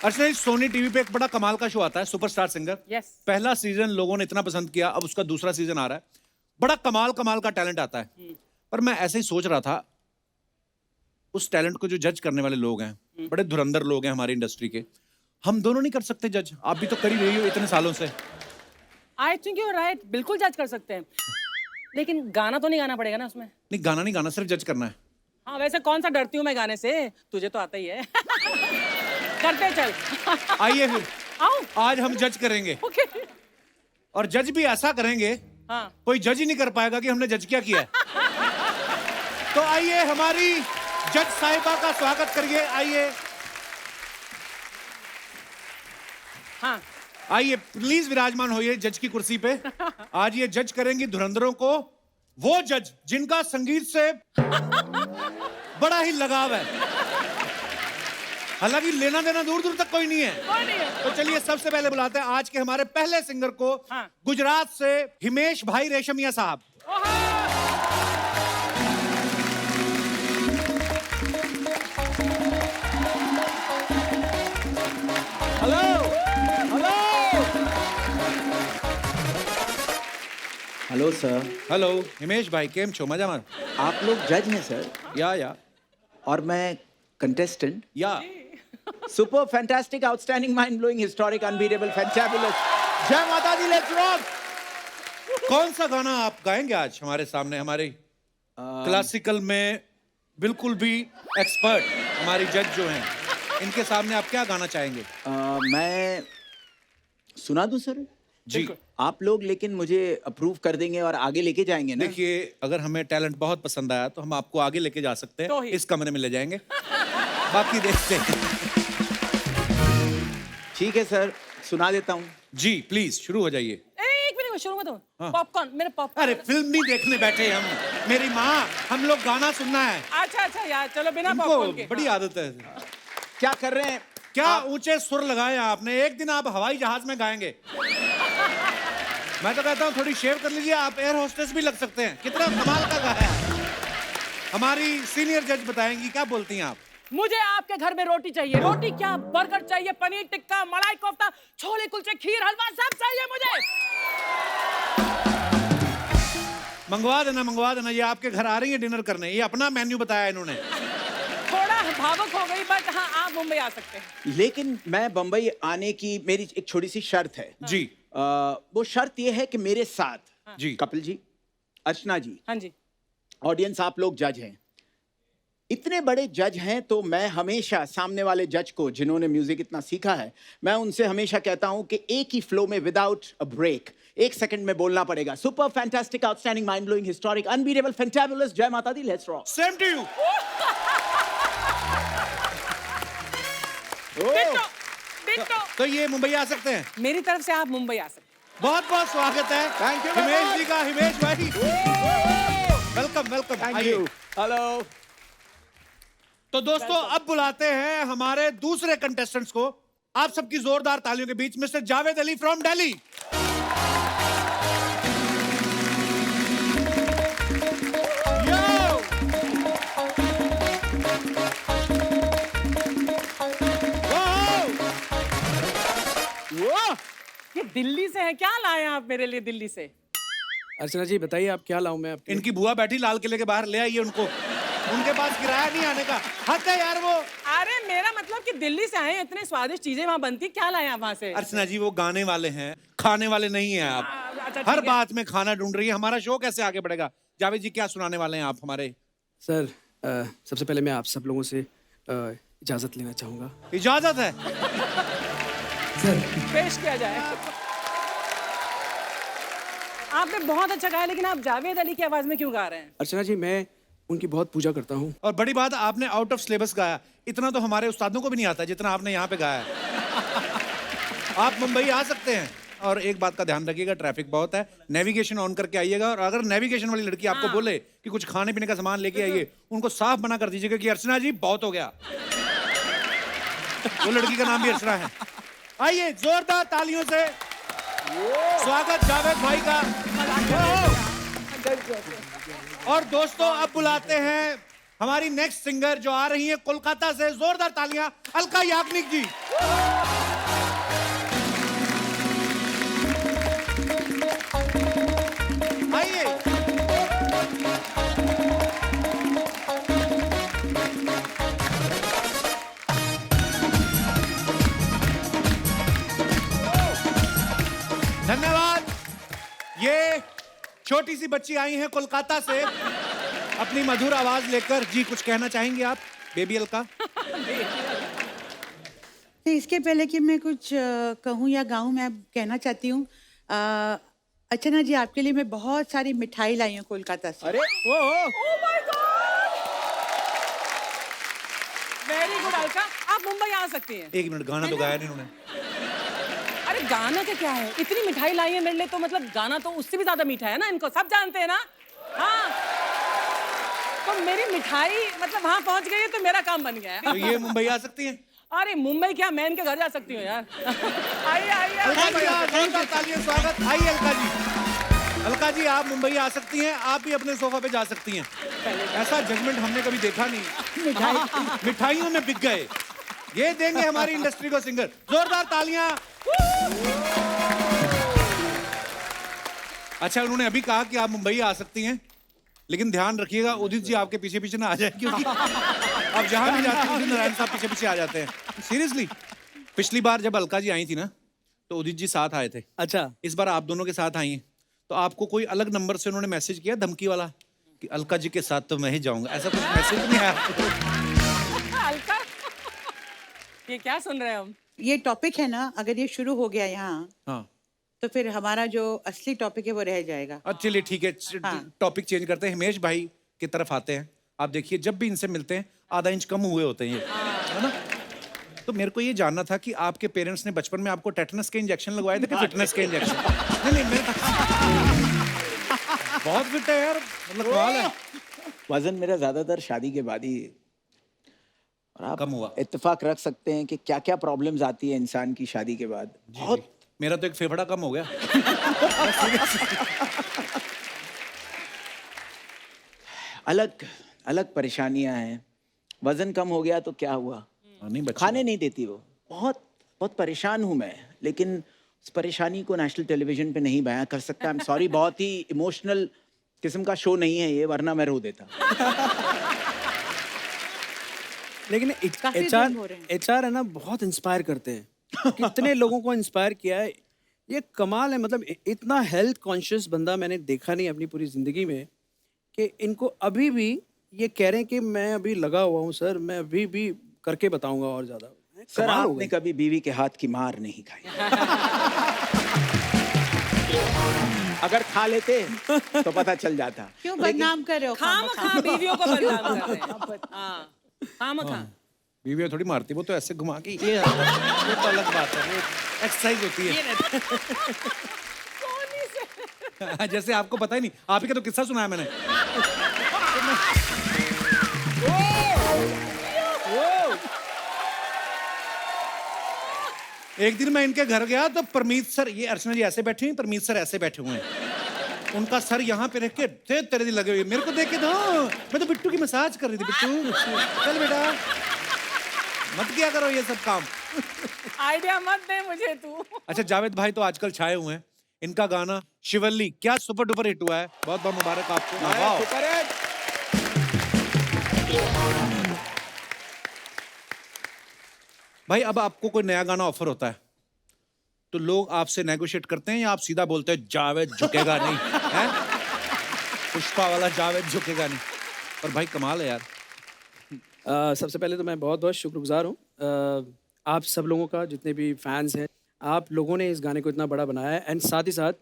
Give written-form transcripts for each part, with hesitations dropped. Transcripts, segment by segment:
अर्चना जी, Sony TV पे एक बड़ा कमाल का शो आता है, सुपरस्टार सिंगर। यस। पहला सीजन लोगों ने इतना पसंद किया, अब उसका दूसरा सीजन आ रहा है। बड़ा कमाल कमाल का टैलेंट आता है। पर मैं ऐसे ही सोच रहा था, उस टैलेंट को जो जज करने वाले लोग हैं, बड़े धुरंधर लोग हैं हमारी इंडस्ट्री के, हम दोनों नहीं कर सकते जज? आप भी तो कर ही रही हो इतने सालों से। आई थिंक यू राइट, बिल्कुल जज कर सकते हैं, लेकिन गाना तो नहीं गाना पड़ेगा ना उसमें। नहीं, गाना नहीं गाना, सिर्फ जज करना है। हाँ, वैसे कौन सा डरती हूँ मैं गाने से, तुझे तो आता ही है। करते चल। आइए फिर, आओ। आज हम जज करेंगे। ओके। और जज भी ऐसा करेंगे, हाँ। कोई जज ही नहीं कर पाएगा कि हमने जज क्या किया है। तो आइए, हमारी जज साहिबा का स्वागत करिए। आइए, हाँ। आइए प्लीज विराजमान होइए जज की कुर्सी पे। आज ये जज करेंगी धुरंधरों को, वो जज जिनका संगीत से बड़ा ही लगाव है। हालांकि लेना देना दूर दूर तक कोई नहीं है। कोई नहीं है। तो चलिए सबसे पहले बुलाते हैं आज के हमारे पहले सिंगर को। हाँ। गुजरात से हिमेश भाई रेशमिया साहब। Hello hello hello sir. Hello Himesh भाई, केम छो? मजा मार। आप लोग जज हैं सर, या और मैं कंटेस्टेंट। या super fantastic outstanding mind blowing historic unbeatable fantabulous, जय माता दी, लेट्स रॉक। कौन सा गाना आप गाएंगे आज हमारे सामने? हमारे क्लासिकल में बिल्कुल भी एक्सपर्ट हमारी जज जो हैं, इनके सामने आप क्या गाना चाहेंगे? मैं सुना दूं सर? जी। आप लोग लेकिन मुझे अप्रूव कर देंगे और आगे लेके जाएंगे ना? देखिए, अगर हमें टैलेंट बहुत पसंद आया तो हम आपको आगे लेके जा सकते तो हैं, ही। इस कमरे में ले जाएंगे। बाकी देखते हैं। ठीक है सर, सुना देता हूँ। जी प्लीज शुरू हो जाइए। एक मिनट शुरू मत हो। हाँ। पॉपकॉर्न, मेरे पॉपकॉर्न। अरे फिल्म नहीं देखने बैठे हम, मेरी माँ, हम लोग गाना सुनना है। अच्छा यार, चलो बिना पॉपकॉर्न के। इनको बड़ी आदत है। क्या कर रहे हैं? क्या ऊंचे सुर लगाए आपने? एक दिन आप हवाई जहाज में गाएंगे। मैं तो कहता हूँ थोड़ी शेव कर लीजिए, आप एयर होस्टेस भी लग सकते हैं। कितना कमाल का गाया है। हमारी सीनियर जज बताएंगी, क्या बोलती हैं आप? मुझे आपके घर में रोटी चाहिए। रोटी क्या, बर्गर चाहिए, पनीर टिक्का, मलाई कोफ्ता, छोले कुलचे, खीर, हलवा, सब चाहिए मुझे। मंगवा देना, ये आपके घर आ रही है डिनर करने। ये अपना मेन्यू बताया इन्होंने। थोड़ा भावुक हो गई, बट हाँ, आप मुंबई आ सकते हैं। लेकिन मैं बंबई आने की मेरी एक छोटी सी शर्त है। जी। वो शर्त ये है कि मेरे साथ जी। कपिल जी, अर्चना जी, हाँ जी। ऑडियंस, आप लोग जज हैं, इतने बड़े जज हैं, तो मैं हमेशा सामने वाले जज को, जिन्होंने म्यूजिक इतना सीखा है, मैं उनसे हमेशा कहता हूं कि एक ही फ्लो में, विदाउट अ ब्रेक, 1 सेकंड में बोलना पड़ेगा। Super fantastic outstanding mind blowing historic unbeatable fantabulous, जय माता दी, let's rock. Same to you. Ditto. तो ये मुंबई आ सकते हैं। मेरी तरफ से आप मुंबई आ सकते हैं। बहुत बहुत स्वागत है। Thank you, हिमेश जी का। हिमेश भाई, वेलकम वेलकम। थैंक आइए। यू। हेलो। तो दोस्तों, अब बुलाते हैं हमारे दूसरे कंटेस्टेंट्स को। आप सबकी जोरदार तालियों के बीच मिस्टर जावेद अली फ्रॉम दिल्ली। ये दिल्ली से है, क्या लाए हैं आप मेरे लिए दिल्ली से? अर्चना जी बताइए, आप क्या लाऊं मैं आपके? इनकी बुआ बैठी लाल किले के बाहर, ले आइए उनको। उनके पास किराया नहीं आने का। हद है यार वो। अरे मेरा मतलब कि दिल्ली से आए हैं, इतने स्वादिष्ट चीजें वहाँ बनती, क्या लाए आप वहाँ से? अर्चना जी, वो गाने वाले हैं, खाने वाले नहीं हैं आप। अच्छा, हर ठीक है। बात में खाना ढूंढ रही है। हमारा शो कैसे आगे बढ़ेगा? जावेद जी, क्या सुनाने वाले हैं आप हमारे? सर, सबसे पहले मैं आप सब लोगों से इजाजत लेना चाहूंगा। इजाजत है? पेश किया जाए। आपने बहुत अच्छा गाया, लेकिन आप जावेद अली की आवाज में क्यों गा रहे हैं? अर्चना जी, मैं उनकी बहुत पूजा करता हूँ। और बड़ी बात, आपने आउट ऑफ सिलेबस गाया। इतना तो हमारे उस्तादों को भी नहीं आता जितना आपने यहाँ पे गाया है। आप मुंबई आ सकते हैं। और एक बात का ध्यान रखिएगा, ट्रैफिक बहुत है, नेविगेशन ऑन करके आइएगा। और अगर नेविगेशन वाली लड़की आपको बोले कि कुछ खाने पीने का सामान लेके आइए, उनको साफ मना कर दीजिएगा कि अर्चना जी बहुत हो गया। वो लड़की का नाम भी अर्चना है। आइए, जोरदार तालियों से स्वागत जावेद भाई का। और दोस्तों, अब बुलाते हैं हमारी नेक्स्ट सिंगर जो आ रही है कोलकाता से। जोरदार तालियां अलका याग्निक जी। छोटी सी बच्ची आई है कोलकाता से अपनी मधुर आवाज लेकर। जी कुछ कहना चाहेंगे आप बेबी अलका? तो इसके पहले कि मैं कुछ कहूँ या गाऊँ, मैं कहना चाहती हूँ अर्चना जी, आपके लिए मैं बहुत सारी मिठाई लाई हूँ कोलकाता से। अरे वेरी गुड अलका, आप मुंबई आ सकती हैं। 1 मिनट, गाना तो गाया नहीं उन्होंने। अरे गाना का क्या है, इतनी मिठाई लाई है मेरे लिए, तो मतलब गाना तो उससे भी ज्यादा मीठा है ना, इनको सब जानते हैं ना। हाँ, तो मेरी मिठाई मतलब वहां पहुंच गई है तो मेरा काम बन गया है। तो ये मुंबई आ सकती हैं? अरे मुंबई क्या, मैं इनके घर जा सकती हूँ यार। आइए आइए अलका जी, जोरदार तालियां, स्वागत। आइए अलका जी। अलका जी आप मुंबई आ सकती हैं, आप भी अपने सोफा पे जा सकती हैं। ऐसा जजमेंट हमने कभी देखा नहीं। मिठाइयों में बिक गए, ये देंगे हमारी इंडस्ट्री को सिंगर। जोरदार तालियां। अच्छा, उन्होंने अभी कहा कि आप मुंबई आ सकती हैं, लेकिन ध्यान रखिएगा उदित जी आपके पीछे पीछे ना आ जाए, क्योंकि आप जहां भी जाते हैं उदित नारायण साहब पीछे पीछे आ जाते हैं। सीरियसली, पिछली बार जब अलका जी आई थी ना, तो उदित जी साथ आए थे। अच्छा, इस बार आप दोनों के साथ आई हैं, तो आपको कोई अलग नंबर से उन्होंने मैसेज किया धमकी वाला कि अलका जी के साथ तो मैं ही जाऊंगा, ऐसा कुछ मैसेज नहीं आया आपको? अलका, ये क्या सुन रहे हैं हम? ये टॉपिक है ना, अगर ये शुरू हो गया यहाँ, हाँ, तो फिर हमारा जो असली टॉपिक है वो रह जाएगा। चलिए ठीक है, हाँ। टॉपिक चेंज करते हैं। हिमेश भाई की तरफ आते हैं। आप देखिए, जब भी इनसे मिलते हैं आधा इंच कम हुए होते हैं ये, है ना? तो मेरे को ये जानना था कि आपके पेरेंट्स ने बचपन में आपको टेटनस के इंजेक्शन लगवाए थे कि फिटनेस के इंजेक्शन? नहीं नहीं, बहुत फिट है यार, मतलब कमाल है। वजन मेरा ज्यादातर शादी के बाद ही, और आप कम हुआ। इत्तेफाक रख सकते हैं कि क्या क्या प्रॉब्लम्स आती है इंसान की शादी के बाद। बहुत मेरा तो एक फेफड़ा कम हो गया। अलग अलग परेशानियां हैं। वजन कम हो गया तो क्या हुआ, नहीं बच्चे, खाने नहीं देती वो। बहुत बहुत परेशान हूं मैं, लेकिन उस परेशानी को नेशनल टेलीविजन पे नहीं बयां कर सकता। आई एम सॉरी, बहुत ही इमोशनल किस्म का शो नहीं है ये, वरना मैं रो देता। लेकिन काफी दिन हो रहे हैं। एचआर है ना, बहुत इंस्पायर करते हैं। कितने लोगों को इंस्पायर किया है, ये कमाल है। मतलब इतना हेल्थ कॉन्शियस बंदा मैंने देखा नहीं अपनी पूरी जिंदगी में, कि इनको अभी भी ये कह रहे हैं कि मैं अभी लगा हुआ हूँ सर, मैं अभी भी करके बताऊंगा और ज्यादा। सर कमाल हो आपने गई। कभी बीवी के हाथ की मार नहीं खाई? अगर खा लेते तो पता चल जाता। क्यों बदनाम कर रहे हो? खाम खा बीवियों को बदनाम कर रहे हैं। हाँ, खाम खा। बीवियाँ थोड़ी मारती, वो तो ऐसे घुमा के ये वो तो अलग बात है, वो एक्सरसाइज होती है। जैसे आपको पता ही नहीं, आप ही का तो किस्सा सुनाया मैंने। एक दिन मैं इनके घर गया तो परमीत सर, ये अर्चना जी ऐसे बैठे हैं, परमीत सर ऐसे बैठे हुए हैं। उनका सर यहाँ पे रख के तेरे दिल लगे हुए, मेरे को देख के मैं तो बिट्टू की मसाज कर रही थी। बिट्टू चल बेटा, मत किया करो ये सब काम। आइडिया मत दे मुझे तू। अच्छा, जावेद भाई तो आजकल छाए हुए हैं। इनका गाना शिवल्ली क्या सुपर डुपर हिट हुआ है, बहुत बहुत मुबारक आपको। वाह। भाई अब आपको कोई नया गाना ऑफर होता है तो लोग आपसे नेगोशिएट करते हैं या आप सीधा बोलते हैं जावेद झुकेगा नहीं है? पुष्पा वाला जावेद झुकेगा नहीं। और भाई कमाल है यार। सबसे पहले तो मैं बहुत बहुत शुक्रगुजार हूँ आप सब लोगों का, जितने भी फैंस हैं। आप लोगों ने इस गाने को इतना बड़ा बनाया है। एंड साथ ही साथ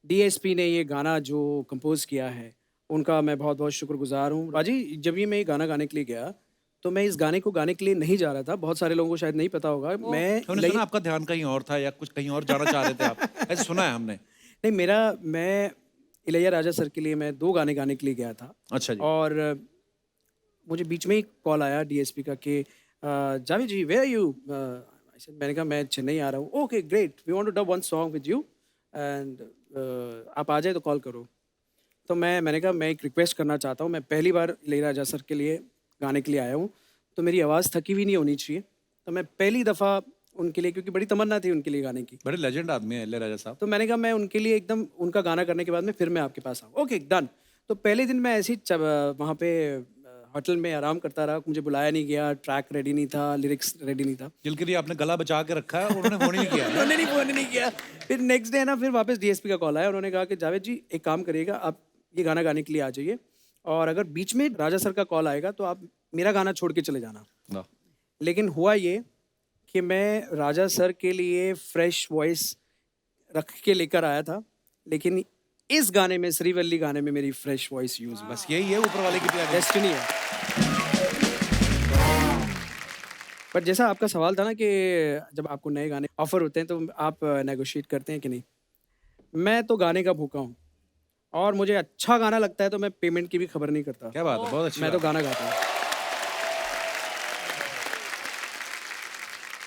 डीएसपी ने ये गाना जो कंपोज किया है, उनका मैं बहुत बहुत शुक्रगुजार हूँ। राजी, जब ये मैं ये गाना गाने के लिए गया तो मैं इस गाने को गाने के लिए नहीं जा रहा था। बहुत सारे लोगों को शायद नहीं पता होगा। हमने सुना आपका ध्यान कहीं और था या कुछ कहीं और जाना चाह रहे थे आप, ऐसे सुना है हमने। नहीं, मैं इलैया राजा सर के लिए मैं 2 गाने गाने के लिए गया था। अच्छा जी। और मुझे बीच में ही कॉल आया डीएसपी का कि जावेद जी वेयर यू। मैंने कहा मैं चेन्नई आ रहा हूँ। Okay great, we want to dub one song with you and आप आ जाए तो कॉल करो। तो मैंने कहा मैं एक रिक्वेस्ट करना चाहता हूँ, मैं पहली बार इलैया राजा सर के लिए गाने के लिए आया हूँ, तो मेरी आवाज़ थकी हुई नहीं होनी चाहिए। तो मैं पहली दफ़ा उनके लिए, क्योंकि बड़ी तमन्ना थी उनके लिए गाने की। बड़े लेजेंड आदमी है इलैया राजा साहब। तो मैंने कहा मैं उनके लिए एकदम उनका गाना करने के बाद में फिर मैं आपके पास आऊँ। Okay done. तो पहले दिन मैं ऐसे ही वहाँ पे होटल में आराम करता रहा, मुझे बुलाया नहीं गया, ट्रैक रेडी नहीं था, लिरिक्स रेडी नहीं था। जिनके लिए आपने गला बचा के रखा है, उन्होंने फोन ही नहीं किया। उन्होंने फोन नहीं किया। फिर नेक्स्ट डे ना, फिर वापस डीएसपी का कॉल आया, उन्होंने कहा कि जावेद जी एक काम करिएगा, आप ये गाना गाने के लिए आ जाइए, और अगर बीच में राजा सर का कॉल आएगा तो आप मेरा गाना छोड़ के चले जाना। वाह। लेकिन हुआ ये कि मैं राजा सर के लिए फ्रेश वॉइस रख के लेकर आया था, लेकिन इस गाने में, श्रीवल्ली गाने में, मेरी फ्रेश वॉइस यूज, बस यही है ऊपर वाले की प्यारी। डेस्टिनी है। पर जैसा आपका सवाल था ना कि जब आपको नए गाने ऑफर होते हैं तो आप नेगोशिएट करते हैं कि नहीं, मैं तो गाने का भूखा हूँ, और मुझे अच्छा गाना लगता है तो मैं पेमेंट की भी खबर नहीं करता। क्या बात है, बहुत अच्छी मैं बात तो गाना गाता हूँ।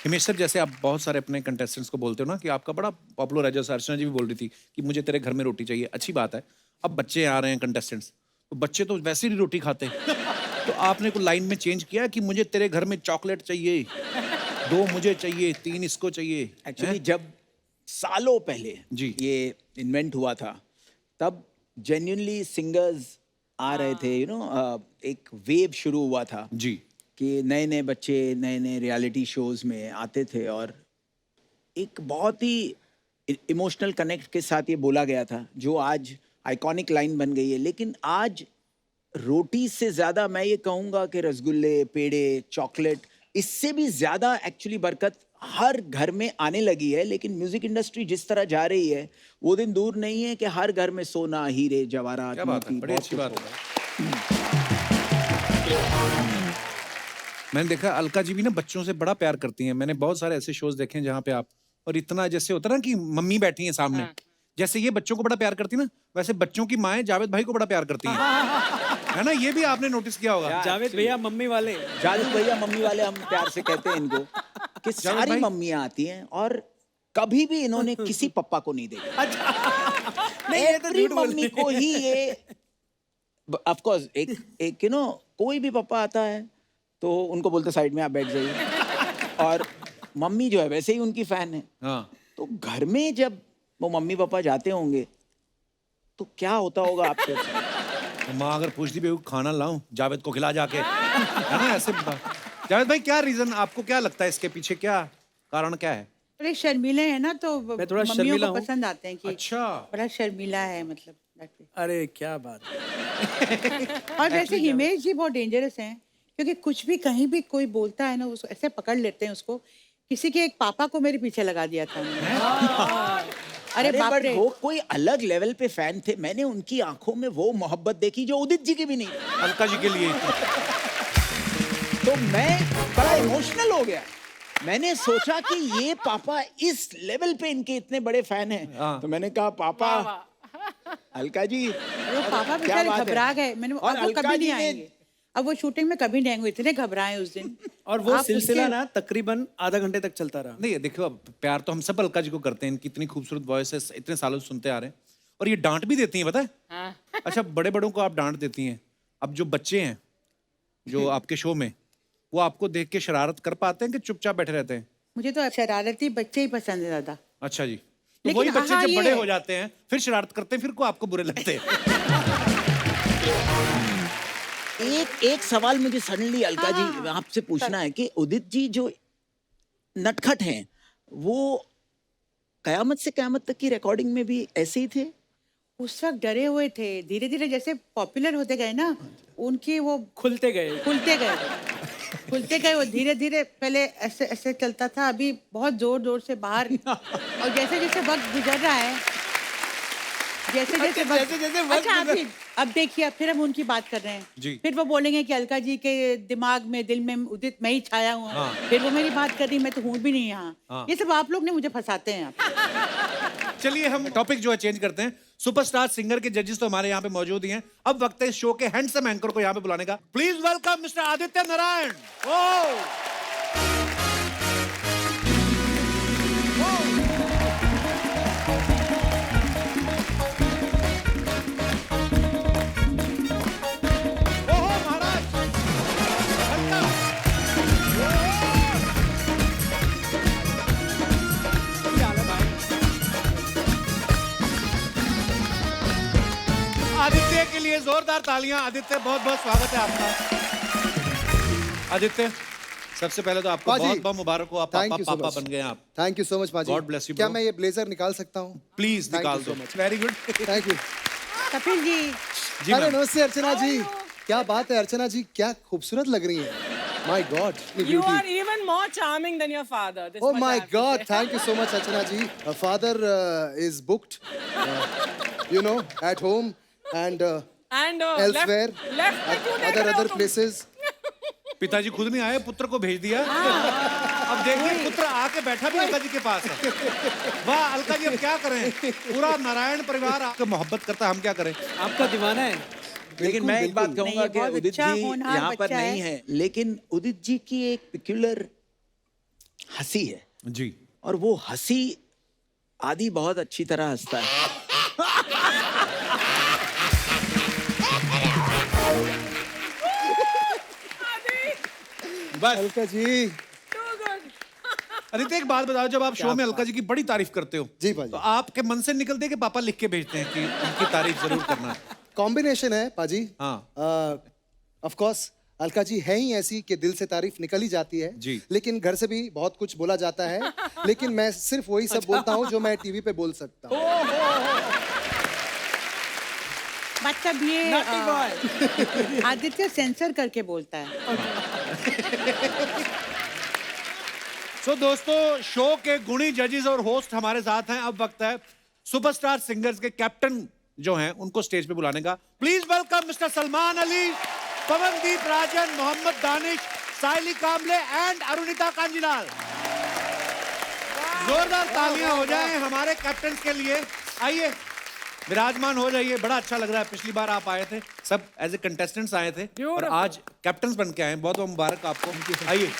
हिमेश सर, जैसे आप बहुत सारे अपने कंटेस्टेंट्स को बोलते हो ना कि आपका बड़ा पॉपुलर है, जैसे अर्चना जी भी बोल रही थी कि मुझे तेरे घर में रोटी चाहिए, अच्छी बात है। अब बच्चे आ रहे हैं कंटेस्टेंट्स, तो बच्चे तो वैसे ही रोटी खाते हैं, तो आपने कोई लाइन में चेंज किया कि मुझे तेरे घर में चॉकलेट चाहिए, 2 मुझे चाहिए, 3 इसको चाहिए? एक्चुअली जब सालों पहले जी। ये इन्वेंट हुआ था, तब जेन्युइनली सिंगर्स आ रहे थे, एक वेव शुरू हुआ था जी। कि नए नए बच्चे नए नए रियलिटी शोज में आते थे, और एक बहुत ही इमोशनल कनेक्ट के साथ ये बोला गया था, जो आज आइकॉनिक लाइन बन गई है। लेकिन आज रोटी से ज़्यादा मैं ये कहूँगा कि रसगुल्ले, पेड़े, चॉकलेट, इससे भी ज़्यादा एक्चुअली बरकत हर घर में आने लगी है। लेकिन म्यूजिक इंडस्ट्री जिस तरह जा रही है, वो दिन दूर नहीं है कि हर घर में सोना, हीरे, जवाहरात, क्या बात है, मोती, बड़ी बहुत अच्छी कुछ बात होगा। है। मैंने देखा अलका जी भी ना बच्चों से बड़ा प्यार करती हैं। मैंने बहुत सारे ऐसे शोज देखे हैं जहाँ पे आप, और इतना जैसे होता है ना कि मम्मी बैठी हैं सामने, हाँ। जैसे ये बच्चों को बड़ा प्यार करती ना, वैसे बच्चों की माएं जावेद भाई को बड़ा प्यार करती हैं। है ना, ये भी आपने नोटिस किया होगा। जावेद भैया मम्मी वाले, जादू भैया मम्मी वाले हम प्यार से कहते हैं इनको, कि सारी भाई। मम्मियाँ आती हैं और कभी भी इन्होंने किसी पप्पा को नहीं देखा। नहीं, ये तो Every झूठ बोल रही मम्मी को ही ये, ऑफ कोर्स, एक कोई भी पप्पा आता है तो उनको बोलते साइड में आप बैठ जाइए, और मम्मी जो है वैसे ही उनकी फैन है। हाँ। तो घर में जब वो मम्मी पापा जाते होंगे तो क्या होता होगा आप सोचिए। तो माँ अगर पूछती भी खाना लाऊं जावेद को खिला जाके, है ना ऐसे। जावेद भाई, क्या रीजन, आपको क्या लगता है इसके पीछे, क्या कारण क्या है? थोड़े शर्मीले हैं ना, तो मैं थोड़ा मम्मियों शर्मीला को हूँ। पसंद आते हैं कि अच्छा। बड़ा शर्मीला है, मतलब that way। अरे क्या बात है। और वैसे हिमेश जी बहुत डेंजरस हैं, क्योंकि कुछ भी कहीं भी कोई बोलता है ना, उसको ऐसे पकड़ लेते हैं उसको। किसी के एक पापा को मेरे पीछे लगा दिया था उन्होंने। अरे बाप बट रे, वो कोई अलग लेवल पे फैन थे। मैंने उनकी आंखों में वो मोहब्बत देखी जो उदित जी की भी नहीं। अलका जी के लिए। तो मैं बड़ा इमोशनल हो गया। मैंने सोचा कि ये पापा इस लेवल पे इनके इतने बड़े फैन हैं। हाँ। तो मैंने कहा पापा, अलका जी, वो पापा क्या बेचारे बात है? घबरा गए। मैंने और अब वो अलका कभी जी नहीं ने- आएंगे, अब वो शूटिंग में कभी नहीं आएंगे, इतने घबराए उस दिन। और वो आप सिलसिला उसके- ना तकरीबन आधा घंटे तक चलता रहा। नहीं देखो, अब प्यार तो हम सब अलका जी को करते हैं, इनकी इतनी खूबसूरत वॉइस है, इतने सालों से सुनते आ रहे हैं, और ये डांट भी देती हैं, पता है? हाँ। अच्छा, बड़े बड़ों को आप डांट देती हैं, अब जो बच्चे हैं जो आपके शो में, वो आपको देख के शरारत कर पाते हैं कि चुपचाप बैठे रहते हैं? मुझे तो शरारती बच्चे ही पसंद है ज्यादा। अच्छा जी। तो लेकिन वही बच्चे हाँ, जब ये बड़े है। हो जाते हैं फिर शरारत करते हैं, फिर को आपको बुरे लगते हैं। एक सवाल मुझे सडनली अलका जी आपसे पूछना है कि उदित जी जो नटखट हैं, वो कयामत से कयामत तक की रिकॉर्डिंग में भी ऐसे ही थे? उस वक्त डरे हुए थे, धीरे धीरे जैसे पॉपुलर होते गए ना, उनकी वो खुलते गए। खुलते गए वो धीरे धीरे। पहले ऐसे ऐसे चलता था, अभी बहुत जोर जोर से बाहर। और जैसे जैसे वक्त गुजर रहा है, जैसे जैसे वक्त अच्छा, अब देखिए, फिर हम उनकी बात कर रहे हैं। जी। फिर वो बोलेंगे कि अलका जी के दिमाग में, दिल में उदित मैं ही छाया हूँ। हाँ। फिर वो मेरी बात कर रही, मैं तो हूँ भी नहीं यहाँ। हाँ। ये सब आप लोग ने मुझे फंसाते हैं आप। चलिए हम टॉपिक जो है चेंज करते हैं। सुपरस्टार सिंगर के जजेस तो हमारे यहाँ पे मौजूद ही हैं। अब वक्त है इस शो के हैंडसम एंकर को यहाँ पे बुलाने का। Please welcome mister Aditya Narayan. Aditya Aditya के लिए जोरदार तालियां। आदित्य, बहुत बहुत स्वागत है आपका। आदित्य, सबसे पहले तो आपको पाजी, बहुत बहुत मुबारक हो, आप thank पापा you so पापा much. बन गए आप। थैंक यू सो मच पाजी। God bless you, क्या bro. मैं ये ब्लेजर निकाल सकता हूँ? प्लीज Thank निकाल you दो। so much. Very good. Thank you. Kapil ji, जी अरे मैम। नमस्ते अर्चना जी, क्या बात है अर्चना जी, क्या खूबसूरत लग रही हैं। My God, You are even more charming than your father. This Oh much I my have to God! say. Thank you so much, Archana ji. Father is booked, at home and And elsewhere, left में क्यों देख other रहे हो other तुम? places. पिताजी खुद नहीं आए, पुत्र को भेज दिया। अब देखिए पुत्र आके बैठा भी अलका जी के पास है। वाह अलका जी, अब क्या करें, पूरा नारायण परिवार आपको मोहब्बत करता है, हम क्या करें। आपका दीवाना है। लेकिन मैं एक बात नहीं, कहूंगा ये कि बहुत उदित अच्छा जी होनहार यहाँ पर बच्चा नहीं है। है, लेकिन उदित जी की एक पिक्यूलर हंसी है, जी और वो हंसी आदि बहुत अच्छी तरह हंसता है। बस। Alka ji, Too good. आदित्य एक बात बताओ, जब आप शो में अलका जी की बड़ी तारीफ करते हो जी पाजी। तो आपके मन से निकलते है कि पापा लिख के भेजते हैं कि उनकी तारीफ जरूर करना। कॉम्बिनेशन है पाजी। हाँ। ऑफ कोर्स अलका जी है ही ऐसी कि दिल से तारीफ निकल ही जाती है। जी। लेकिन घर से भी बहुत कुछ बोला जाता है, लेकिन मैं सिर्फ वही सब बोलता हूँ जो मैं टीवी पे बोल सकता हूँ। मतलब ये आदित्य सेंसर करके बोलता है। सो दोस्तों, शो के गुणी जजेस और होस्ट हमारे साथ हैं। अब वक्त है सुपरस्टार सिंगर्स के कैप्टन जो हैं उनको स्टेज पे बुलाने का। Please welcome mister Salman Ali, Pawandeep Rajan, Mohammed Danish, Sayli Kamble and Arunita Kanjilal. जोरदार तालियां हो जाएं हमारे कैप्टन के लिए। आइए विराजमान हो जाइए, बड़ा अच्छा लग रहा है। पिछली बार आप आए थे, सब एज ए कंटेस्टेंट्स आए थे, और आज कैप्टन बन के आए हैं। बहुत बहुत मुबारक आपको। आइए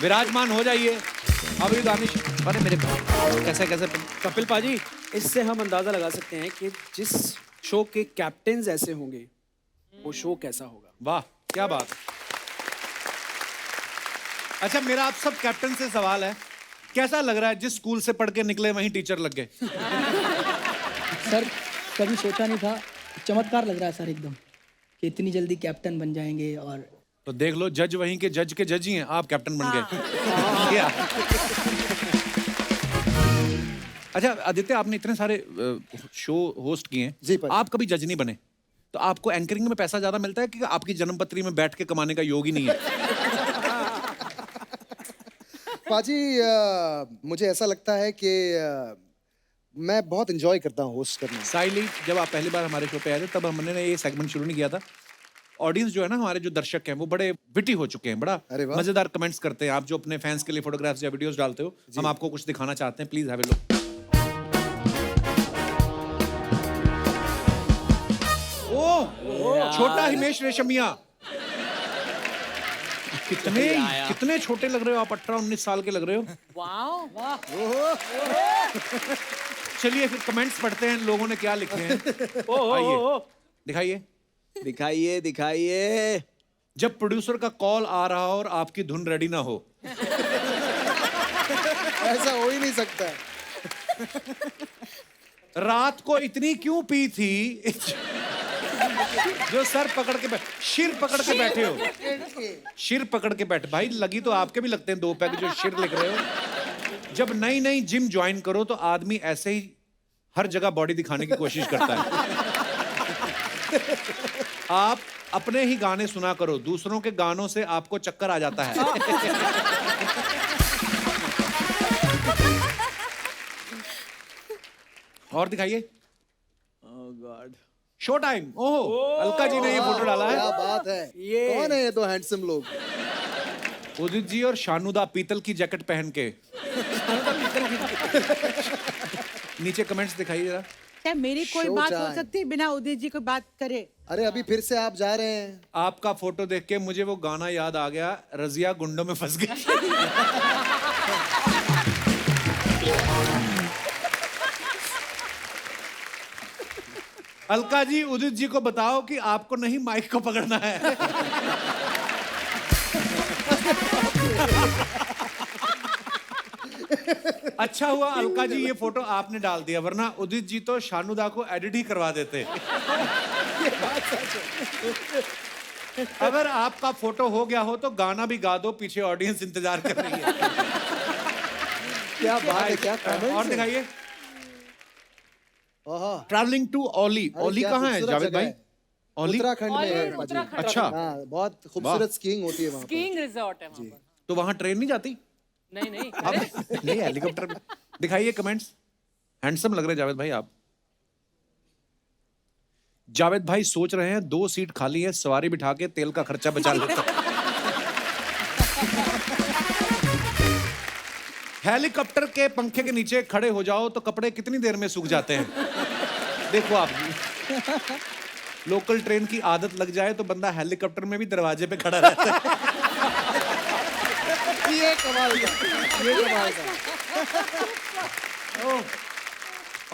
विराजमान हो जाइए। अब ये दानिश, अरे मेरे कैसे कैसे कपिल पाजी, इससे हम अंदाजा लगा सकते हैं कि जिस शो के कैप्टन ऐसे होंगे वो शो कैसा होगा। वाह क्या बात। अच्छा, मेरा आप सब कैप्टन से सवाल है, कैसा लग रहा है जिस स्कूल से पढ़ के निकले वहीं टीचर लग गए? सर कभी सोचा नहीं था, चमत्कार लग रहा है सर एकदम कि इतनी जल्दी कैप्टन बन जाएंगे। और तो देख लो, जज वहीं के जज के जज ही हैं, आप कैप्टन बन गए। क्या? अच्छा आदित्य, आपने इतने सारे शो होस्ट किए हैं, जी पाजी। आप कभी जज नहीं बने, तो आपको एंकरिंग में पैसा ज्यादा मिलता है कि आपकी जन्मपत्री में बैठ के कमाने का योग ही नहीं है? पाजी, मुझे ऐसा लगता है कि मैं बहुत एंजॉय करता हूँ होस्ट करना। साइली, जब आप पहली बार हमारे शो पे आए थे तब हमने ये सेगमेंट शुरू नहीं किया था। ऑडियंस जो है ना, हमारे जो दर्शक हैं वो बड़े विटी हो चुके हैं, बड़ा अरे वाह। मजेदार कमेंट्स करते हैं। आप जो अपने फैंस के लिए फोटोग्राफ्स या वीडियोस डालते हो, हम आपको कुछ दिखाना चाहते हैं, प्लीज हैव ए लुक। ओह, छोटा हिमेश रेशमिया, कितने छोटे लग रहे हो आप, 18-19 साल के लग रहे हो। Wow. चलिए फिर कमेंट्स पढ़ते हैं, लोगों ने क्या लिखे हैं। आइए दिखाइए। दिखाइए दिखाइए। जब प्रोड्यूसर का कॉल आ रहा हो और आपकी धुन रेडी ना हो। ऐसा हो ही नहीं सकता। रात को इतनी क्यों पी थी जो सर पकड़ के शिर पकड़ के बैठे हो। शिर पकड़ के बैठे, भाई लगी तो आपके भी लगते हैं 2 पैग जो शिर लिख रहे हो। जब नई नई जिम ज्वाइन करो तो आदमी ऐसे ही हर जगह बॉडी दिखाने की कोशिश करता है। आप अपने ही गाने सुना करो, दूसरों के गानों से आपको चक्कर आ जाता है। और दिखाइए। ओह गॉड। Show time. ओहो, अलका जी ने ये फोटो डाला क्या है। बात है, कौन है ये दो हैंडसम लोग? उदित जी और शानुदा पीतल की जैकेट पहन के। नीचे कमेंट्स दिखाइए जरा। क्या मेरी कोई Show बात हो time. सकती है बिना उदित जी को बात करे? अरे अभी फिर से आप जा रहे हैं। आपका फोटो देख के मुझे वो गाना याद आ गया, रजिया गुंडों में फंस गई। अलका जी, उदित जी को बताओ कि आपको नहीं माइक को पकड़ना है। अच्छा हुआ अलका जी ये फोटो आपने डाल दिया, वरना उदित जी तो शानुदा को एडिट ही करवा देते। अगर आपका फोटो हो गया हो तो गाना भी गा दो, पीछे ऑडियंस इंतजार कर रही है। क्या बात है, क्या और कमेंट्स हैं। दिखाइए। आहा, ट्रैवलिंग टू ओली। अरे ओली क्या कहाँ है खूबसूरत जावेद जगह भाई? है। ओली उत्तराखंड में है पाजी। उत्तराखंड। अच्छा, हाँ, बहुत खूबसूरत स्कीइंग होती है वहाँ पर। स्कीइंग रिजॉर्ट है वहाँ पर। तो वहां ट्रेन नहीं जाती? नहीं नहीं अब नहीं, हेलीकॉप्टर में। दिखाइए कमेंट्स। हैंडसम लग रहे हैं जावेद भाई आप। जावेद भाई सोच रहे हैं 2 सीट खाली है, सवारी बिठा के तेल का खर्चा बचा लेता। हेलीकॉप्टर के पंखे के नीचे खड़े हो जाओ तो कपड़े कितनी देर में सूख जाते हैं। देखो आप, लोकल ट्रेन की आदत लग जाए तो बंदा हेलीकॉप्टर में भी दरवाजे पे खड़ा रहता है। ये कमाल का, ये कमाल का।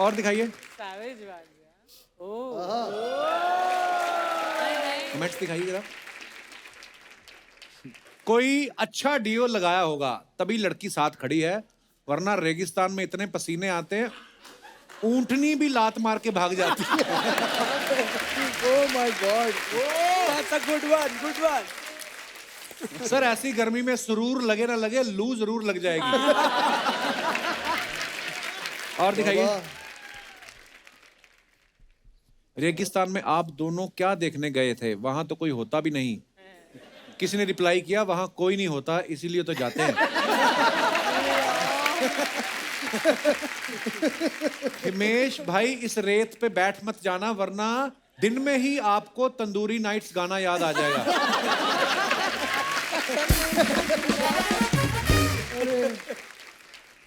और दिखाइए सैवेज बात है। कमेंट्स दिखाइए जरा। कोई अच्छा डियो लगाया होगा तभी लड़की साथ खड़ी है, वरना रेगिस्तान में इतने पसीने आते हैं ऊंटनी भी लात मार के भाग जाती है। Oh my God. That's a good one, good one. Sir ऐसी गर्मी में सुरूर लगे ना लगे, लू जरूर लग जाएगी। और दिखाइए। वाह, रेगिस्तान में आप दोनों क्या देखने गए थे? वहां तो कोई होता भी नहीं। किसी ने रिप्लाई किया वहां कोई नहीं होता इसीलिए तो जाते हैं। हिमेश भाई इस रेत पे बैठ मत जाना, वरना दिन में ही आपको तंदूरी नाइट्स गाना याद आ जाएगा।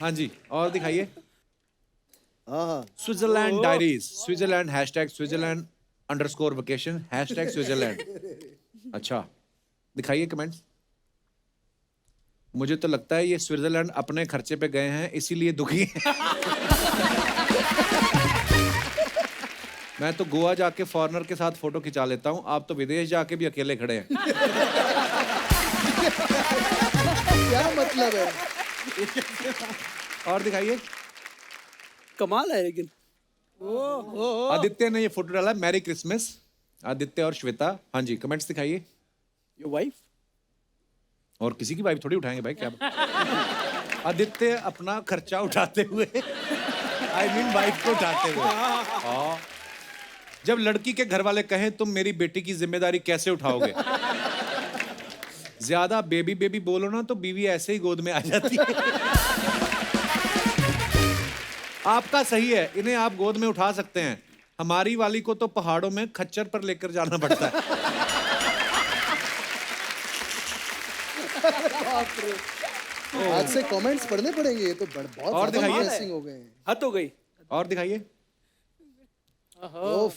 हाँ जी, और दिखाइए। हाँ, Switzerland diaries, Switzerland hashtag Switzerland underscore vacation hashtag Switzerland. अच्छा, दिखाइए कमेंट्स। मुझे तो लगता है ये स्विट्जरलैंड अपने खर्चे पे गए हैं इसीलिए दुखी हैं। मैं तो गोवा जाके फॉरेनर के साथ फोटो खिंचा लेता हूँ, आप तो विदेश जाके भी अकेले खड़े हैं। क्या मतलब है? और दिखाइए। कमाल है लेकिन। आदित्य ने ये फोटो डाला, मैरी क्रिसमस। आदित्य और श्वेता। हाँ जी, कमेंट्स दिखाइए। Your wife? और किसी की वाइफ थोड़ी उठाएंगे भाई, क्या आदित्य अपना खर्चा उठाते हुए, आई मीन वाइफ को उठाते हुए। हाँ। जब लड़की के घर वाले कहें तुम मेरी बेटी की जिम्मेदारी कैसे उठाओगे, ज्यादा बेबी बेबी बोलो ना तो बीवी ऐसे ही गोद में आ जाती है। आपका सही है, इन्हें आप गोद में उठा सकते हैं, हमारी वाली को तो पहाड़ों में खच्चर पर लेकर जाना पड़ता है। आज से कमेंट्स पढ़ने पड़ेंगे, ये तो बहुत और ज्यादा दिखाइए। इंटरेस्टिंग हो गए हैं। हद हो गई। और दिखाइए। ओफ,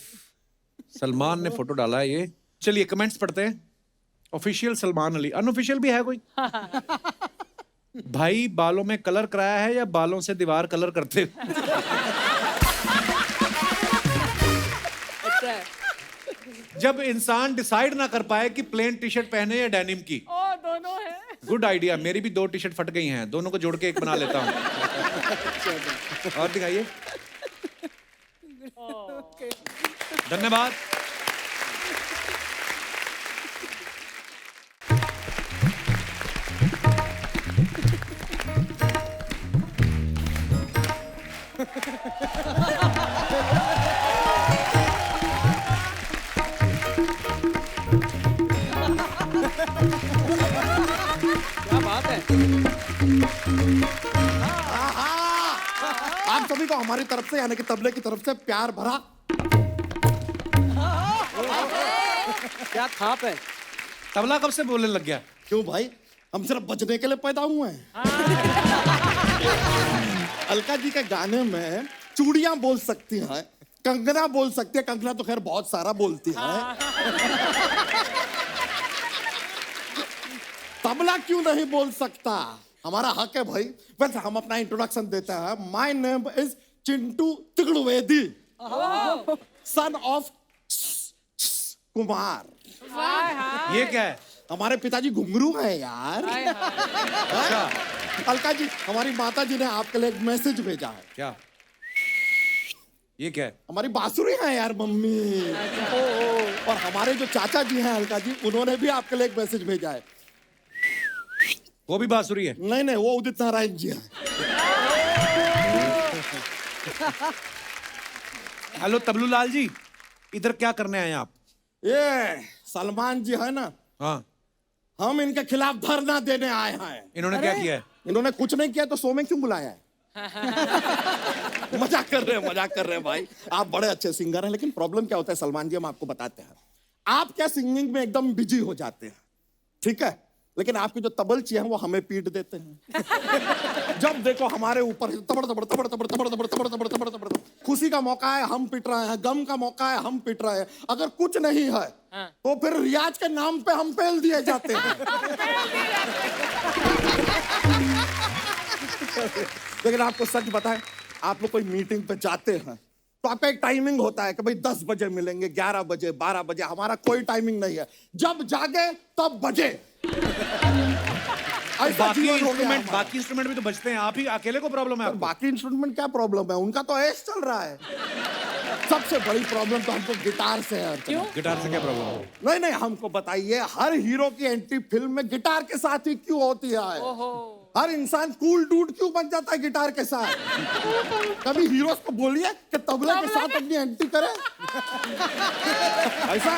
सलमान ने फोटो डाला है ये। चलिए कमेंट्स पढ़ते हैं। ऑफिशियल सलमान अली, अनऑफिशियल भी है कोई? भाई बालों में कलर कराया है या बालों से दीवार कलर करते? अच्छा है। जब इंसान डिसाइड ना कर पाए कि प्लेन टी शर्ट पहने या डेनिम की। ओ दोनों है। गुड आइडिया, मेरी भी 2 टी शर्ट फट गई हैं, दोनों को जोड़ के एक बना लेता हूँ। और दिखाइए। धन्यवाद। क्या बात है। आप सभी को हमारी तरफ से यानी कि तबले की तरफ से प्यार भरा क्या थाप है। तबला कब से बोलने लग गया? क्यों भाई, हम सिर्फ बजने के लिए पैदा हुए हैं। अलका जी के गाने में चूड़ियां बोल सकती हैं, कंगना बोल सकती है, कंगना तो खैर बहुत सारा बोलती है। तबला क्यों नहीं बोल सकता? हमारा हक है भाई। वैसे हम अपना इंट्रोडक्शन देते हैं। My name is Chintu Tigaduvedi, son of Kumar. ये क्या है? हमारे पिताजी घुंघरू है यार। अच्छा, अलका जी, हमारी माता जी ने आपके लिए एक मैसेज भेजा है। क्या ये क्या है? हमारी बांसुरी है यार मम्मी। और हमारे जो चाचा जी हैं अलका जी, उन्होंने भी आपके लिए एक मैसेज भेजा है। वो भी बांसुरी है? नहीं नहीं, वो उदित नारायण जी हैं। हेलो तबलू लाल जी, इधर क्या करने आए हैं आप? ये सलमान जी है ना, हाँ, हम इनके खिलाफ धरना देने आए हैं। इन्होंने क्या किया है? इन्होंने कुछ नहीं किया तो शो में क्यों बुलाया है? मजाक कर रहे हैं भाई। आप बड़े अच्छे सिंगर हैं, लेकिन प्रॉब्लम क्या होता है सलमान जी, हम आपको बताते हैं। आप क्या सिंगिंग में एकदम बिजी हो जाते हैं, ठीक है, लेकिन आपके जो तबलची हैं वो हमें पीट देते हैं। जब देखो हमारे ऊपर तबड़ तबड़ तबड़ तबड़ तबड़ तबड़ तबड़ तबड़ तबड़ तबड़। खुशी का मौका है हम पिट रहे हैं, गम का मौका है हम पिट रहे हैं, अगर कुछ नहीं है तो फिर रियाज के नाम पे हम पेल दिए जाते हैं। लेकिन आपको सच बताएं, आप लोग कोई मीटिंग पे जाते हैं तो आपका एक टाइमिंग होता है कि भाई 10 बजे मिलेंगे, 11 बजे, 12 बजे। हमारा कोई टाइमिंग नहीं है, जब जागे तब बजे। बाकी इंस्ट्रूमेंट भी तो बजते हैं, आप ही अकेले को प्रॉब्लम है आपको? बाकी इंस्ट्रूमेंट क्या प्रॉब्लम है, उनका तो ऐश चल रहा है। सबसे बड़ी प्रॉब्लम तो हमको गिटार से है। क्यों? गिटार से क्या प्रॉब्लम है? नहीं नहीं, हमको बताइए, हर हीरो की एंट्री फिल्म में गिटार के साथ ही क्यों होती है? हर इंसान कूल डूड क्यों बन जाता है गिटार के साथ? कभी हीरोज को बोलिए कि तबला के साथ अपनी एंट्री करे। ऐसा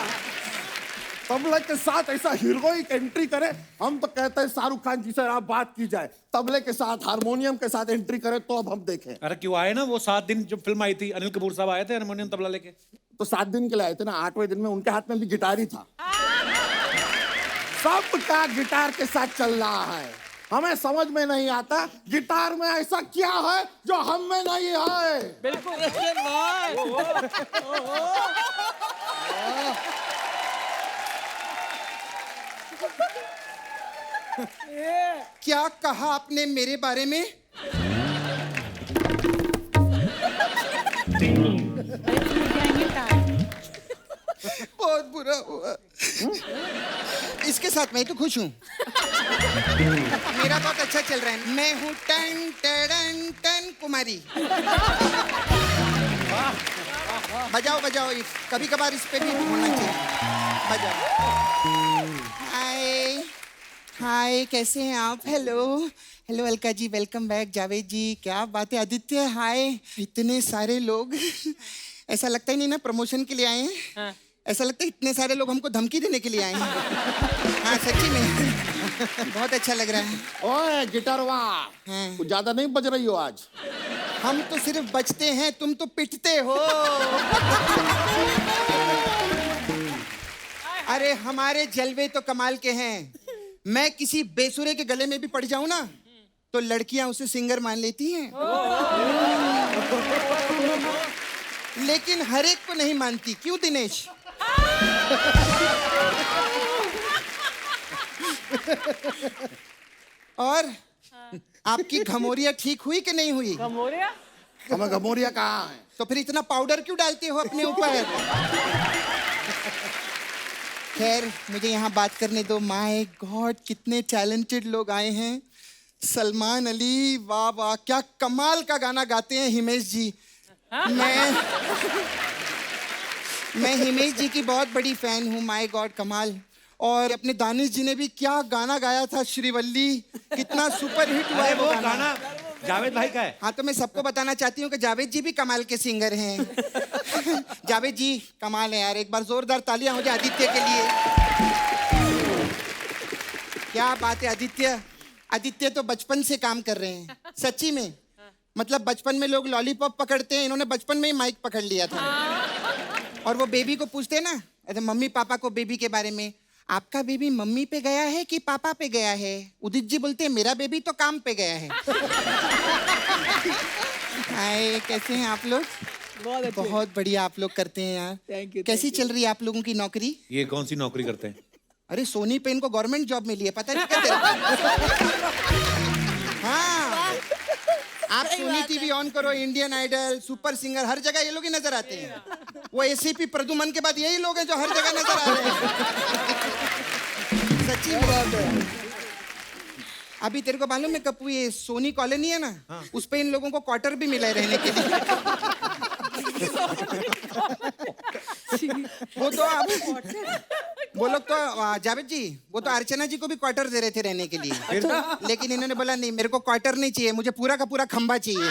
तबला के साथ ऐसा हीरोइक एंट्री करे। हम तो कहते हैं शाहरुख खान जी से आप बात की जाए, तबले के साथ हारमोनियम के साथ एंट्री करे तो अब हम देखें। अरे क्यों आए ना, वो 7 दिन जब फिल्म आई थी, अनिल कपूर साहब आए थे हारमोनियम तबला लेके। तो 7 दिन के लिए आए थे ना, 8वें दिन में उनके हाथ में भी गिटार ही था। सबका गिटार के साथ चल रहा है, हमें समझ में नहीं आता गिटार में ऐसा क्या है जो हम में नहीं है। बिल्कुल। क्या कहा आपने मेरे बारे में? बहुत बुरा हुआ। इसके साथ मैं तो खुश हूँ, मेरा बहुत अच्छा चल रहा है। मैं हूँ टन टन टन कुमारी। बजाओ बजाओ, कभी कभार इस पे भी होना चाहिए। बजाओ। हाय हाय, कैसे हैं आप? Hello hello Alka ji, welcome back. Javed जी, क्या बात है। आदित्य, हाय। इतने सारे लोग, ऐसा लगता ही नहीं ना प्रमोशन के लिए आए हैं। हाँ। ऐसा लगता है इतने सारे लोग हमको धमकी देने के लिए आए हैं। हाँ सच्ची में बहुत अच्छा लग रहा है। ओए गिटार वाह, हाँ। कुछ ज्यादा नहीं बज रही हो आज। हम तो सिर्फ बचते हैं, तुम तो पिटते हो। अरे हमारे जलवे तो कमाल के हैं। मैं किसी बेसुरे के गले में भी पड़ जाऊं ना तो लड़कियां उसे सिंगर मान लेती हैं, लेकिन हर एक को नहीं मानती। क्यों दिनेश? और आपकी घमोरिया ठीक हुई कि नहीं हुई? घमोरिया? हमें घमोरिया कहाँ है? तो फिर इतना पाउडर क्यों डालते हो अपने ऊपर? खैर, मुझे यहाँ बात करने दो। माय गॉड, कितने टैलेंटेड लोग आए हैं। सलमान अली, वाह वाह, क्या कमाल का गाना गाते हैं हिमेश जी। मैं हिमेश जी की बहुत बड़ी फैन हूँ। माय गॉड, कमाल। और अपने दानिश जी ने भी क्या गाना गाया था, श्रीवल्ली, कितना सुपर हिट हुआ है वो गाना। जावेद भाई का है। हाँ, तो मैं सबको बताना चाहती हूँ कि जावेद जी भी कमाल के सिंगर हैं। जावेद जी कमाल है यार, एक बार जोरदार तालियां हो जाए आदित्य के लिए। क्या बात है आदित्य। आदित्य तो बचपन से काम कर रहे हैं, सच्ची में। मतलब बचपन में लोग लॉलीपॉप पकड़ते हैं, इन्होंने बचपन में ही माइक पकड़ लिया था। और वो बेबी को पूछते हैं ना, अरे मम्मी पापा को बेबी के बारे में, आपका बेबी मम्मी पे गया है कि पापा पे गया है? उदित जी बोलते हैं मेरा बेबी तो काम पे गया है। हाय, कैसे हैं आप लोग? बहुत बढ़िया आप लोग करते हैं यार। Thank you, कैसी चल रही है आप लोगों की नौकरी? ये कौन सी नौकरी करते हैं? अरे सोनी पे इनको गवर्नमेंट जॉब मिली है, पता नहीं क्या तेरे को? हाँ, आप सोनी टीवी ऑन करो, इंडियन आइडल, सुपर सिंगर, हर जगह ये लोग ही नजर आते हैं। वो एसीपी प्रदुमन के बाद यही लोग हैं जो हर जगह नजर आ रहे हैं। सच्ची बात है। अभी तेरे को मालूम है कपूर, ये सोनी कॉलोनी है ना, उस पे इन लोगों को क्वार्टर भी मिला है रहने के लिए। वो तो वो लोग तो जावेद जी, वो तो अर्चना जी को भी क्वार्टर दे रहे थे रहने के लिए, लेकिन इन्होंने बोला नहीं, मेरे को क्वार्टर नहीं चाहिए, मुझे पूरा का पूरा खंबा चाहिए।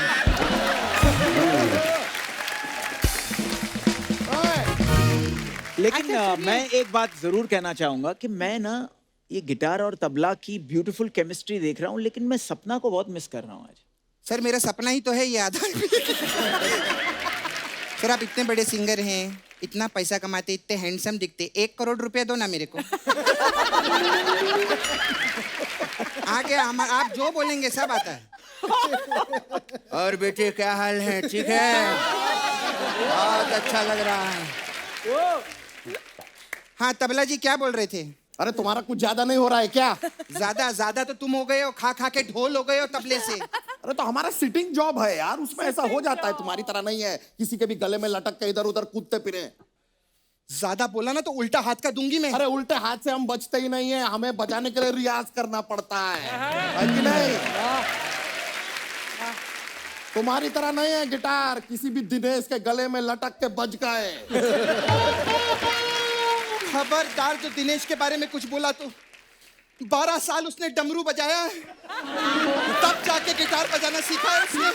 लेकिन मैं एक बात जरूर कहना चाहूंगा कि मैं ना ये गिटार और तबला की ब्यूटीफुल केमिस्ट्री देख रहा हूँ, लेकिन मैं सपना को बहुत मिस कर रहा हूँ आज। सर मेरा सपना ही तो है ये आधा। सर आप इतने बड़े सिंगर हैं, इतना पैसा कमाते, इतने हैंडसम दिखते, 1 करोड़ रुपया दो ना मेरे को। आगे आप जो बोलेंगे सब आता है। और बेटे क्या हाल है? ठीक है, बहुत अच्छा लग रहा है। हाँ तबला जी क्या बोल रहे थे? अरे तुम्हारा कुछ ज्यादा नहीं हो रहा है क्या? ज्यादा तो तुम हो गए हो, खा खा के ढोल हो गए हो तबले से। अरे तो हमारा सिटिंग जॉब है यार, उसमें ऐसा हो जाता है, तुम्हारी तरह नहीं है किसी के भी गले में लटक के इधर उधर कूदते फिरे। ज्यादा बोला ना तो उल्टा हाथ का दूंगी मैं। अरे उल्टे हाथ से हम बचते ही नहीं है, हमें बचाने के लिए रियाज करना पड़ता है कि नहीं? तुम्हारी तरह नहीं है गिटार, किसी भी दिनेश के गले में लटक के बज गए। खबरदार जो दिनेश के बारे में कुछ बोला तो 12 साल उसने डमरू बजाया है, तब जाके गिटार बजाना सीखा है उसने।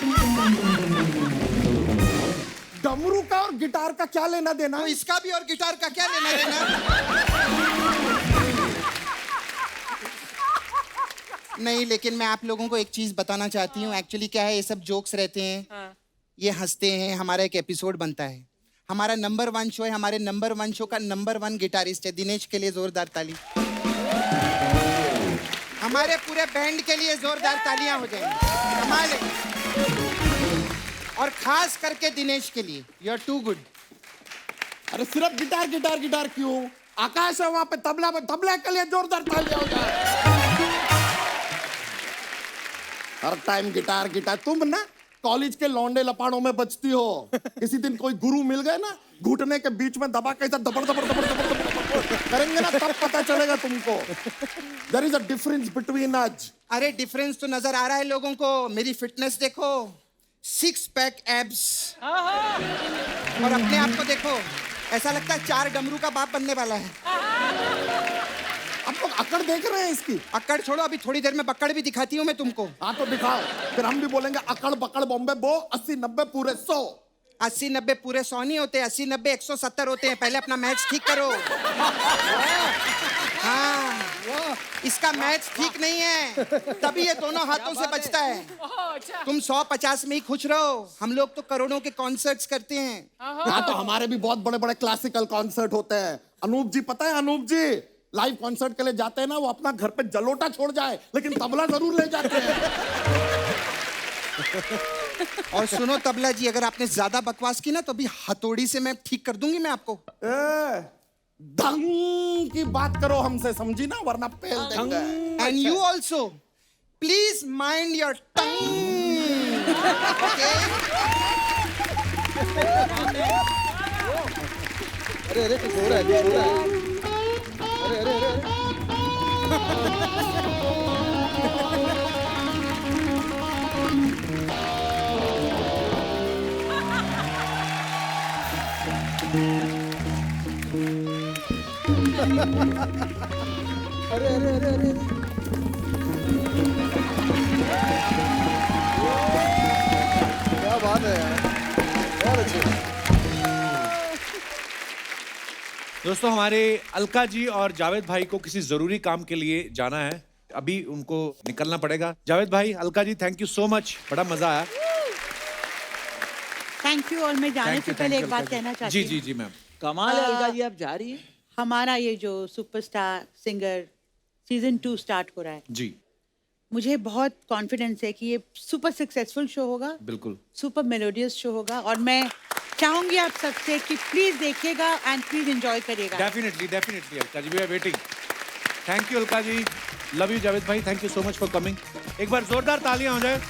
डमरू का और गिटार का क्या लेना देना? तो इसका भी और गिटार का क्या लेना देना? नहीं, लेकिन मैं आप लोगों को एक चीज बताना चाहती हूँ। एक्चुअली क्या है, ये सब जोक्स रहते हैं, ये हंसते हैं, हमारा एक एपिसोड बनता है। हमारा नंबर 1 शो है, हमारे नंबर 1 शो का नंबर 1 गिटारिस्ट है दिनेश, के लिए जोरदार ताली। हमारे पूरे बैंड के लिए जोरदार तालियां हो जाएंगी, कमाल है। और खास करके दिनेश के लिए, यू आर टू गुड। अरे सिर्फ गिटार गिटार गिटार क्यों? आकाश है वहां पे, तबला में, तबला के लिए जोरदार तालियां हो जाए। हर टाइम गिटार गिटार। तुम ना कॉलेज के लौंडे लपाड़ों में बचती हो। किसी दिन कोई गुरु मिल गए ना, घुटने के बीच में दबा के दबड़ दबड़ दबड़ दबड़ करेंगे ना, तब पता चलेगा तुमको। There is a difference between us. अरे डिफरेंस तो नजर आ रहा है लोगों को। मेरी फिटनेस देखो, 6 पैक एब्स, और अपने आप को देखो, ऐसा लगता है 4 डमरू का बाप बनने वाला है। आप लोग अकड़ देख रहे हैं इसकी? अकड़ छोड़ो, अभी थोड़ी देर में बक्कड़ भी दिखाती हूँ मैं तुमको। हाँ तो दिखाओ, फिर हम भी बोलेंगे अकड़ बकड़ बॉम्बे बो, 80-90 पूरे 100। 80-90 पूरे 100 नहीं होते, 80-90 170 होते हैं। पहले अपना मैच ठीक करो। हाँ, इसका मैच ठीक नहीं है, तभी ये दोनों हाथों से बचता है। तुम 100-50 में ही खुश रहो, हम लोग तो करोड़ों के कॉन्सर्ट्स करते हैं। हाँ तो हमारे भी बहुत बड़े बड़े क्लासिकल कॉन्सर्ट होते हैं। अनूप जी, पता है अनूप जी लाइव कॉन्सर्ट के लिए जाते हैं ना, वो अपना घर पे जलोटा छोड़ जाए लेकिन तबला जरूर ले जाते हैं। और सुनो तबला जी, अगर आपने ज्यादा बकवास की ना तो अभी हथौड़ी से मैं ठीक कर दूंगी मैं आपको। ढंग की बात करो हमसे, समझी ना, वरना पेल देंगे। And you also please mind your tongue. अरे अरे कुछ हो रहा है, कुछ हो रहा है। अरे अरे अरे अरे अरे अरे अरे क्या बात है यार, बहुत अच्छे। दोस्तों, हमारे अलका जी और जावेद भाई को किसी जरूरी काम के लिए जाना है, अभी उनको निकलना पड़ेगा। जावेद भाई, Alka ji, thank you so much, बड़ा मजा आया। Thank you. और मैं जाने से पहले एक बात कहना चाहती हूँ। जी जी मैम। कमाल है अलका जी, आप जा रही हैं। हमारा ये जो सुपरस्टार सिंगर सीजन 2 स्टार्ट हो रहा है, जी मुझे बहुत कॉन्फिडेंस है कि ये सुपर सक्सेसफुल शो होगा, बिल्कुल सुपर मेलोडियस शो होगा। और मैं चाहूंगी आप सबसे कि प्लीज देखिएगा एंड प्लीज एंजॉय करिएगा। Definitely definitely Alka ji, we are waiting. Thank you Alka ji, love you Javed bhai, thank you so much for coming. एक बार जोरदार तालियां हो जाए।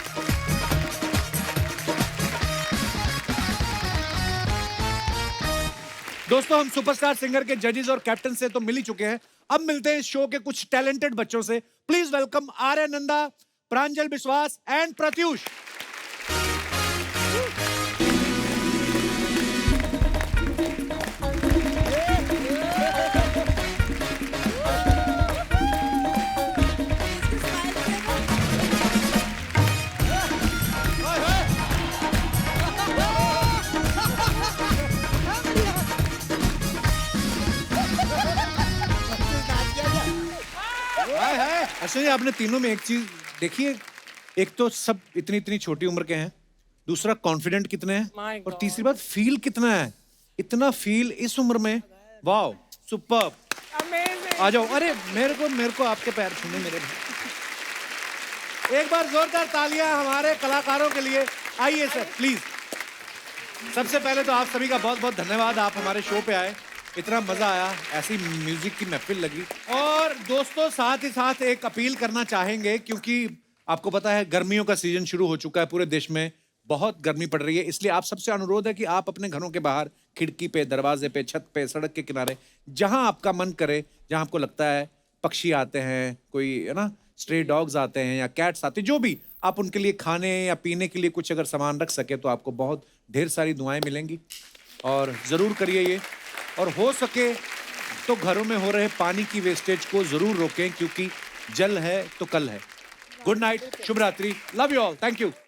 दोस्तों, हम सुपरस्टार सिंगर के जजेस और कैप्टन से तो मिल ही चुके हैं, अब मिलते हैं इस शो के कुछ टैलेंटेड बच्चों से। प्लीज वेलकम आर्य नंदा, प्रांजल विश्वास एंड प्रत्युष। अच्छा जी, आपने तीनों में एक चीज देखी है, एक तो सब इतनी इतनी छोटी उम्र के हैं, दूसरा कॉन्फिडेंट कितने हैं, My और God. तीसरी बात फील कितना है, इतना फील इस उम्र में। Wow, superb. Amazing. आ जाओ। अरे मेरे को आपके पैर छूने मेरे भाई। एक बार जोरदार तालियां हमारे कलाकारों के लिए। आइए सर प्लीज। सबसे पहले तो आप सभी का बहुत बहुत धन्यवाद, आप हमारे शो पे आए, इतना मजा आया, ऐसी म्यूजिक की महफिल लगी। और दोस्तों साथ ही साथ एक अपील करना चाहेंगे, क्योंकि आपको पता है गर्मियों का सीजन शुरू हो चुका है, पूरे देश में बहुत गर्मी पड़ रही है, इसलिए आप सबसे अनुरोध है कि आप अपने घरों के बाहर, खिड़की पे, दरवाजे पे, छत पे, सड़क के किनारे, जहां आपका मन करे, जहां आपको लगता है पक्षी आते हैं, कोई है ना, स्ट्रे डॉग्स आते हैं या कैट्स आते हैं, जो भी, आप उनके लिए खाने या पीने के लिए कुछ अगर सामान रख सके तो आपको बहुत ढेर सारी दुआएं मिलेंगी। और जरूर करिए ये। और हो सके तो घरों में हो रहे पानी की वेस्टेज को जरूर रोकें, क्योंकि जल है तो कल है। गुड नाइट, शुभ रात्रि, love you all, thank you.